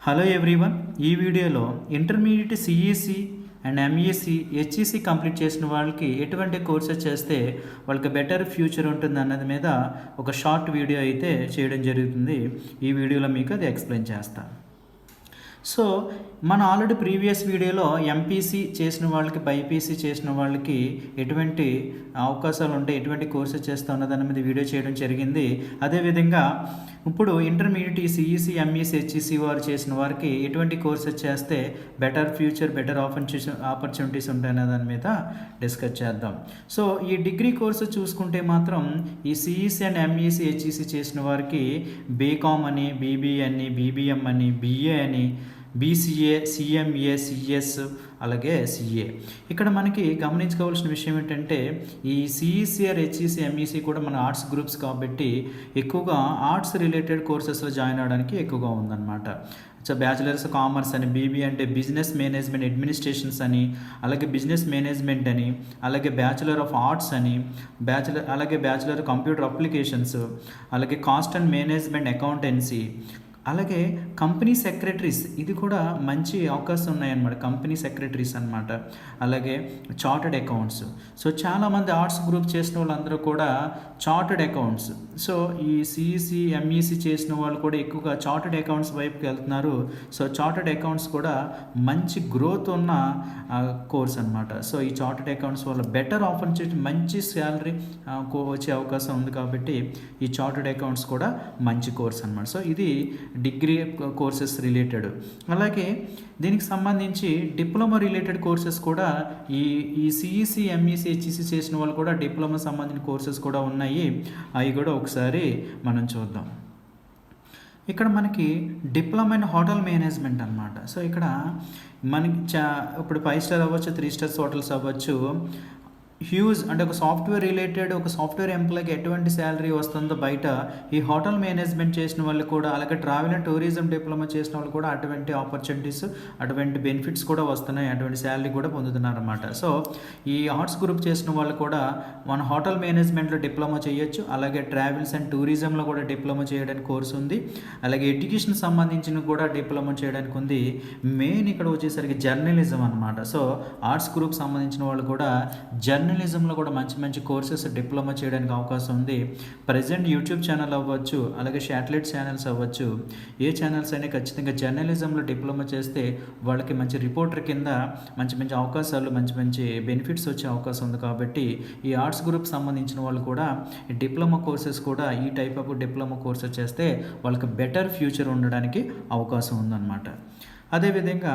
Hello everyone, ఈ వీడియోలో intermediate CEC and MEC HEC complete చేసిన వాళ్ళకి ఎటువంటి కోర్సెస్ చేస్తే వాళ్ళకి బెటర్ ఫ్యూచర్ ఉంటుంది అన్నది మీద ఒక షార్ట్ వీడియో అయితే చేయడం జరుగుతుంది. ఈ వీడియోలో మీకు అది ఎక్స్ప్లెయిన్ చేస్తాను. సో మన ఆల్రెడీ ప్రీవియస్ వీడియోలో ఎంపీసీ చేసిన వాళ్ళకి బైపీసీ చేసిన వాళ్ళకి ఎటువంటి అవకాశాలు ఉంటాయి, ఎటువంటి కోర్సెస్ చేస్తా ఉన్నదాని మీద వీడియో చేయడం జరిగింది. అదేవిధంగా ఇప్పుడు ఇంటర్మీడియట్ సిఈసి ఎంఈసి హెచ్ఈసి వారు చేసిన వారికి ఎటువంటి కోర్సెస్ చేస్తే బెటర్ ఫ్యూచర్, బెటర్ ఆపర్చునిటీస్ ఉంటాయనే దాని మీద డిస్కస్ చేద్దాం. సో ఈ డిగ్రీ కోర్సు చూసుకుంటే మాత్రం ఈ సిఈసి అండ్ ఎంఈసి హెచ్ఈసి చేసిన వారికి బీకామ్ అని, బీబీఏ అని, బీబీఎం అని, బీఏ అని, బీసీఏ, సిఎంఏ, సిఎస్, అలాగే సిఏ. ఇక్కడ మనకి గమనించుకోవాల్సిన విషయం ఏంటంటే ఈ సిఈసి ఆర్ హెచ్ఈసి ఎంఈసి కూడా మన ఆర్ట్స్ గ్రూప్స్ కాబట్టి ఎక్కువగా ఆర్ట్స్ రిలేటెడ్ కోర్సెస్లో జాయిన్ అవ్వడానికి ఎక్కువగా ఉందన్నమాట. సో బ్యాచిలర్స్ కామర్స్ అని, బీబీ అంటే బిజినెస్ మేనేజ్మెంట్ అడ్మినిస్ట్రేషన్స్ అని, అలాగే బిజినెస్ మేనేజ్మెంట్ అని, అలాగే బ్యాచిలర్ ఆఫ్ ఆర్ట్స్ అని, అలాగే బ్యాచిలర్ కంప్యూటర్ అప్లికేషన్స్, అలాగే కాస్ట్ అండ్ మేనేజ్మెంట్ అకౌంటెన్సీ, అలాగే కంపెనీ సెక్రటరీస్, ఇది కూడా మంచి అవకాశం ఉన్నాయన్నమాట. కంపెనీ సెక్రటరీస్ అనమాట. అలాగే చార్టెడ్ అకౌంట్స్. సో చాలామంది ఆర్ట్స్ గ్రూప్ చేసిన వాళ్ళందరూ కూడా చార్టెడ్ అకౌంట్స్. సో ఈ సిఈసి ఎంఈసి చేసిన వాళ్ళు కూడా ఎక్కువగా చార్టెడ్ అకౌంట్స్ వైపుకి వెళ్తున్నారు. సో చార్టెడ్ అకౌంట్స్ కూడా మంచి గ్రోత్ ఉన్న కోర్స్ అనమాట. సో ఈ చార్టెడ్ అకౌంట్స్ వల్ల బెటర్ ఆపర్చునిటీ, మంచి శాలరీ వచ్చే అవకాశం ఉంది కాబట్టి ఈ చార్టెడ్ అకౌంట్స్ కూడా మంచి కోర్స్ అనమాట. సో ఇది డిగ్రీ కోర్సెస్ రిలేటెడ్. అలాగే దీనికి సంబంధించి డిప్లొమా రిలేటెడ్ కోర్సెస్ కూడా ఈ సిఈసి ఎంఈసి హెచ్ఈసి చేసిన వాళ్ళు కూడా డిప్లొమా సంబంధించిన కోర్సెస్ కూడా ఉన్నాయి. అవి కూడా ఒకసారి మనం చూద్దాం. ఇక్కడ మనకి డిప్లొమా ఇన్ హోటల్ మేనేజ్మెంట్ అనమాట. సో ఇక్కడ మనకి ఇప్పుడు 5 స్టార్ అవ్వచ్చు, 3 స్టార్స్ హోటల్స్ అవ్వచ్చు. హ్యూజ్ అంటే ఒక సాఫ్ట్వేర్ రిలేటెడ్, ఒక సాఫ్ట్వేర్ ఎంప్లాయ్కి ఎటువంటి శాలరీ వస్తుందో బయట ఈ హోటల్ మేనేజ్మెంట్ చేసిన వాళ్ళు కూడా, అలాగే ట్రావెల్ అండ్ టూరిజం డిప్లొమా చేసిన వాళ్ళు కూడా అటువంటి ఆపర్చునిటీస్, అటువంటి బెనిఫిట్స్ కూడా వస్తున్నాయి, అటువంటి శాలరీ కూడా పొందుతున్నారు అన్నమాట. సో ఈ ఆర్ట్స్ గ్రూప్ చేసిన వాళ్ళు కూడా మన హోటల్ మేనేజ్మెంట్లో డిప్లొమా చేయొచ్చు, అలాగే ట్రావెల్స్ అండ్ టూరిజంలో కూడా డిప్లొమా చేయడానికి కోర్సు ఉంది, అలాగే ఎడ్యుకేషన్ సంబంధించిన కూడా డిప్లొమా చేయడానికి ఉంది. మెయిన్ ఇక్కడ వచ్చేసరికి జర్నలిజం అనమాట. సో ఆర్ట్స్ గ్రూప్ సంబంధించిన వాళ్ళు కూడా జర్నలిజంలో కూడా మంచి మంచి కోర్సెస్ డిప్లొమా చేయడానికి అవకాశం ఉంది. ప్రజెంట్ యూట్యూబ్ ఛానల్ అవ్వచ్చు, అలాగే శాటిలైట్ ఛానల్స్ అవ్వచ్చు, ఏ ఛానల్స్ అయినా ఖచ్చితంగా జర్నలిజంలో డిప్లొమా చేస్తే వాళ్ళకి మంచి రిపోర్టర్ కింద మంచి మంచి అవకాశాలు, మంచి మంచి బెనిఫిట్స్ వచ్చే అవకాశం ఉంది. కాబట్టి ఈ ఆర్ట్స్ గ్రూప్ సంబంధించిన వాళ్ళు కూడా ఈ డిప్లొమా కోర్సెస్ కూడా ఈ టైప్ ఆఫ్ డిప్లొమా కోర్సెస్ చేస్తే వాళ్ళకి బెటర్ ఫ్యూచర్ ఉండడానికి అవకాశం ఉందన్నమాట. అదేవిధంగా